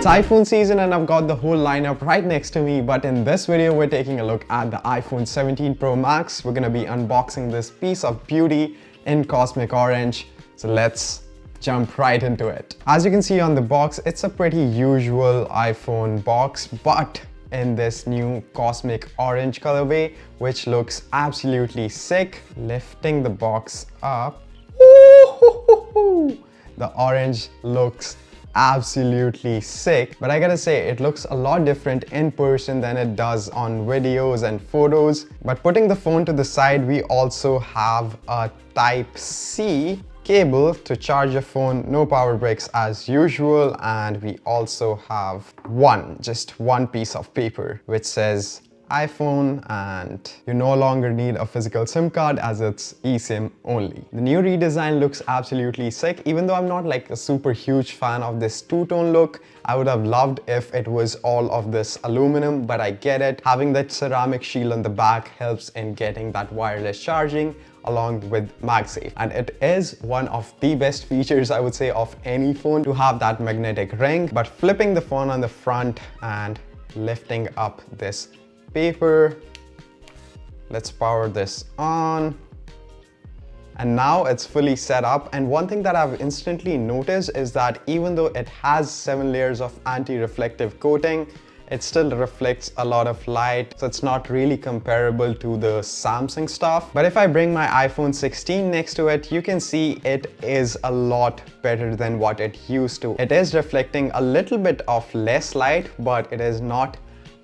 It's iPhone season and I've got the whole lineup right next to me, but in this video we're taking a look at the iPhone 17 Pro Max. We're gonna be unboxing this piece of beauty in cosmic orange. So let's jump right into it. As you can see on the box, it's a pretty usual iPhone box, but in this new cosmic orange colorway, which looks absolutely sick. Lifting the box up, the orange looks absolutely sick, but I gotta say it looks a lot different in person than it does on videos and photos. But putting the phone to the side, we also have a Type-C cable to charge your phone, no power bricks as usual, and we also have just one piece of paper which says iPhone, and you no longer need a physical SIM card as it's eSIM only. The new redesign looks absolutely sick. Even though I'm not like a super huge fan of this two-tone look, I would have loved if it was all of this aluminum, but I get it. Having that ceramic shield on the back helps in getting that wireless charging along with MagSafe. And it is one of the best features, I would say, of any phone to have that magnetic ring. But flipping the phone on the front and lifting up this paper, let's power this on. And now it's fully set up. And one thing that I've instantly noticed is that even though it has 7 layers of anti-reflective coating, it still reflects a lot of light, so it's not really comparable to the Samsung stuff. But if I bring my iPhone 16 next to it, you can see it is a lot better than what it used to. It is reflecting a little bit of less light, but it is not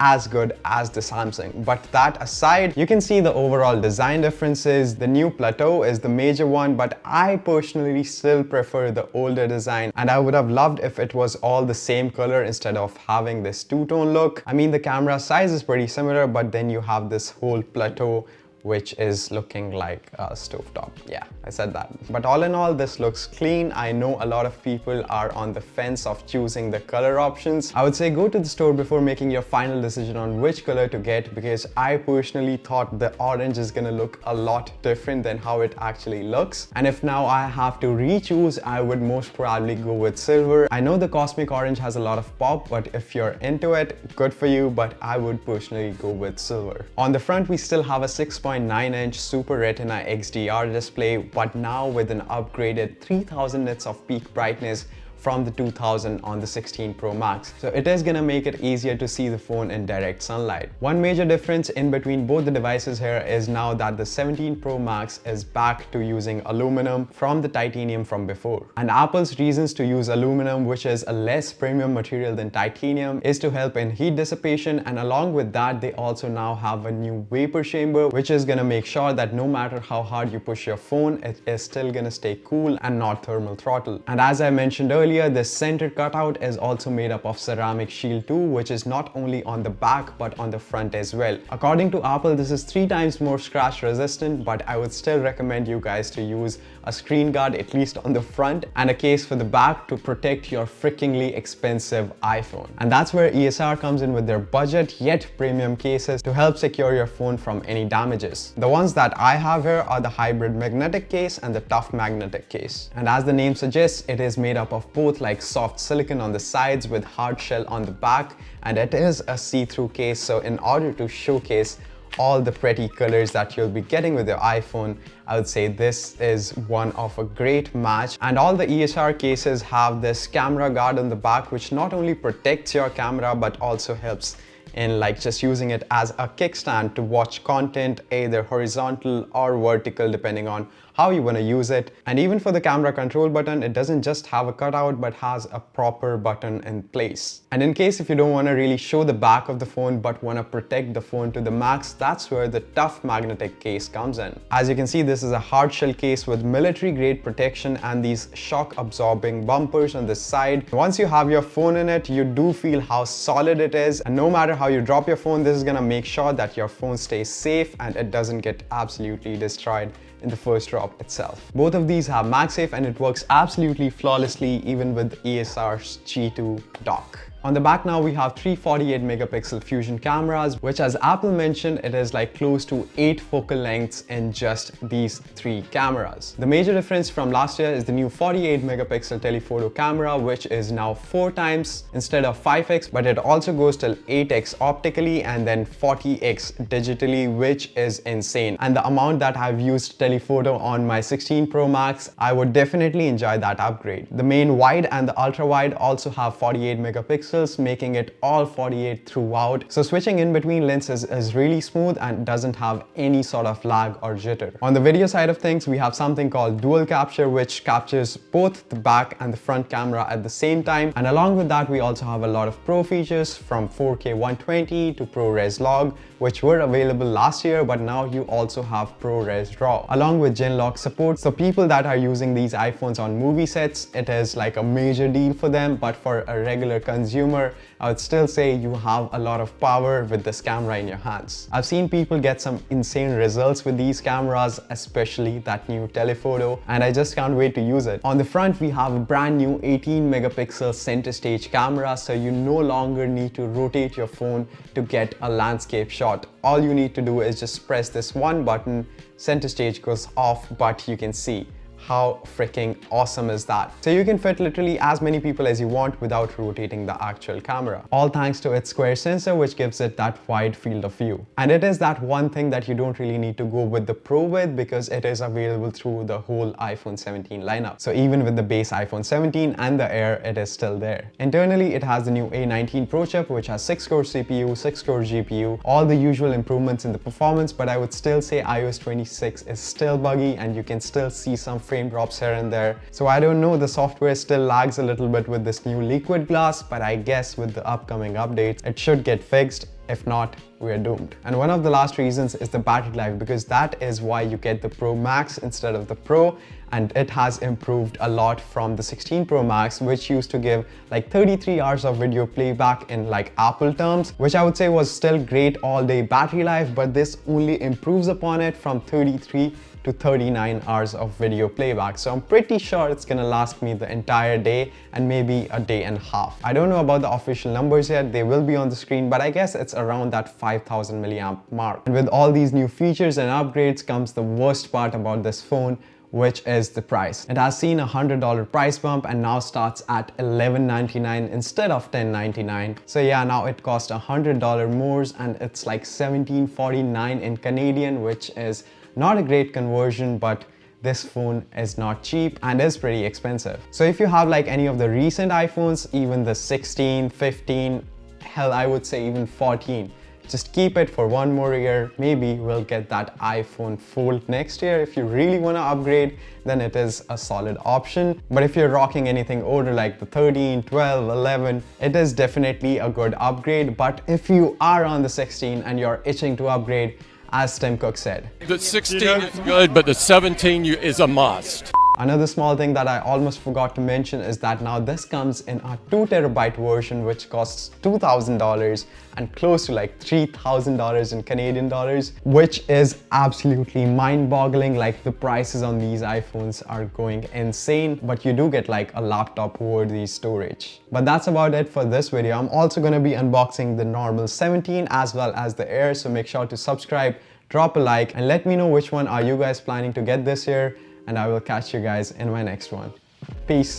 as good as the Samsung. But that aside, you can see the overall design differences. The new plateau is the major one, but I personally still prefer the older design, and I would have loved if it was all the same color instead of having this two-tone look. I mean, the camera size is pretty similar, but then you have this whole plateau which is looking like a stovetop. Yeah, I said that. But all in all, this looks clean. I know a lot of people are on the fence of choosing the color options. I would say go to the store before making your final decision on which color to get, because I personally thought the orange is gonna look a lot different than how it actually looks. And if now I have to re-choose, I would most probably go with silver. I know the cosmic orange has a lot of pop, but if you're into it, good for you, but I would personally go with silver. On the front, we still have a 6.9-inch Super Retina XDR display, but now with an upgraded 3000 nits of peak brightness from the 2000 on the 16 Pro Max. So it is gonna make it easier to see the phone in direct sunlight. One major difference in between both the devices here is now that the 17 Pro Max is back to using aluminum from the titanium from before. And Apple's reasons to use aluminum, which is a less premium material than titanium, is to help in heat dissipation, and along with that, they also now have a new vapor chamber, which is gonna make sure that no matter how hard you push your phone, it is still gonna stay cool and not thermal throttle. And as I mentioned earlier, this center cutout is also made up of ceramic shield too, which is not only on the back but on the front as well. According to Apple, this is 3 times more scratch resistant, but I would still recommend you guys to use a screen guard at least on the front and a case for the back to protect your freakingly expensive iPhone. And that's where ESR comes in with their budget yet premium cases to help secure your phone from any damages. The ones that I have here are the hybrid magnetic case and the tough magnetic case. And as the name suggests, it is made up of both like soft silicon on the sides with hard shell on the back, and it is a see-through case. So in order to showcase all the pretty colors that you'll be getting with your iPhone, I would say this is one of a great match. And all the ESR cases have this camera guard on the back, which not only protects your camera but also helps in like just using it as a kickstand to watch content, either horizontal or vertical depending on how you want to use it. And even for the camera control button, it doesn't just have a cutout but has a proper button in place. And in case if you don't want to really show the back of the phone but want to protect the phone to the max, that's where the tough magnetic case comes in. As you can see, this is a hard shell case with military grade protection and these shock absorbing bumpers on the side. Once you have your phone in it, you do feel how solid it is, and no matter how you drop your phone, this is gonna make sure that your phone stays safe and it doesn't get absolutely destroyed in the first drop itself. Both of these have MagSafe and it works absolutely flawlessly even with ESR's G2 dock. On the back now we have three 48 megapixel fusion cameras, which as Apple mentioned, it is like close to 8 focal lengths in just these 3 cameras. The major difference from last year is the new 48 megapixel telephoto camera, which is now 4 times instead of 5x, but it also goes till 8x optically and then 40x digitally, which is insane. And the amount that I've used telephoto on my 16 Pro Max, I would definitely enjoy that upgrade. The main wide and the ultra wide also have 48 megapixels, making it all 48 throughout. So switching in between lenses is really smooth and doesn't have any sort of lag or jitter. On the video side of things, we have something called dual capture, which captures both the back and the front camera at the same time. And along with that, we also have a lot of pro features from 4K 120 to ProRes log, which were available last year, but now you also have ProRes RAW, along with Genlock support. So people that are using these iPhones on movie sets, it is like a major deal for them, but for a regular consumer, I would still say you have a lot of power with this camera in your hands. I've seen people get some insane results with these cameras, especially that new telephoto, and I just can't wait to use it. On the front, we have a brand new 18 megapixel center stage camera, so you no longer need to rotate your phone to get a landscape shot. All you need to do is just press this one button, center stage goes off, but you can see how freaking awesome is that? So you can fit literally as many people as you want without rotating the actual camera. All thanks to its square sensor, which gives it that wide field of view. And it is that one thing that you don't really need to go with the Pro with, because it is available through the whole iPhone 17 lineup. So even with the base iPhone 17 and the Air, it is still there. Internally, it has the new A19 Pro chip, which has 6-core CPU, 6-core GPU, all the usual improvements in the performance, but I would still say iOS 26 is still buggy and you can still see some frame drops here and there. So I don't know, the software still lags a little bit with this new liquid glass, but I guess with the upcoming updates, it should get fixed. If not, we are doomed. And one of the last reasons is the battery life, because that is why you get the Pro Max instead of the Pro, and it has improved a lot from the 16 Pro Max, which used to give like 33 hours of video playback in like Apple terms, which I would say was still great all day battery life, but this only improves upon it from 33 to 39 hours of video playback. So I'm pretty sure it's gonna last me the entire day and maybe a day and a half. I don't know about the official numbers yet, they will be on the screen, but I guess it's around that 5000 milliamp mark. And with all these new features and upgrades comes the worst part about this phone, which is the price. It has seen a $100 price bump and now starts at $1199 instead of $1099. So yeah, now it costs $100 more and it's like $1749 in Canadian, which is not a great conversion, but this phone is not cheap and is pretty expensive. So if you have like any of the recent iPhones, even the 16, 15, hell, I would say even 14, just keep it for one more year. Maybe we'll get that iPhone Fold next year. If you really want to upgrade, then it is a solid option. But if you're rocking anything older like the 13, 12, 11, it is definitely a good upgrade. But if you are on the 16 and you're itching to upgrade, as Tim Cook said, the 16 is good, but the 17 is a must. Another small thing that I almost forgot to mention is that now this comes in a 2TB version, which costs $2,000 and close to like $3,000 in Canadian dollars, which is absolutely mind-boggling. Like the prices on these iPhones are going insane, but you do get like a laptop worthy storage. But that's about it for this video. I'm also going to be unboxing the normal 17 as well as the Air, so make sure to subscribe, drop a like, and let me know which one are you guys planning to get this year. And I will catch you guys in my next one. Peace.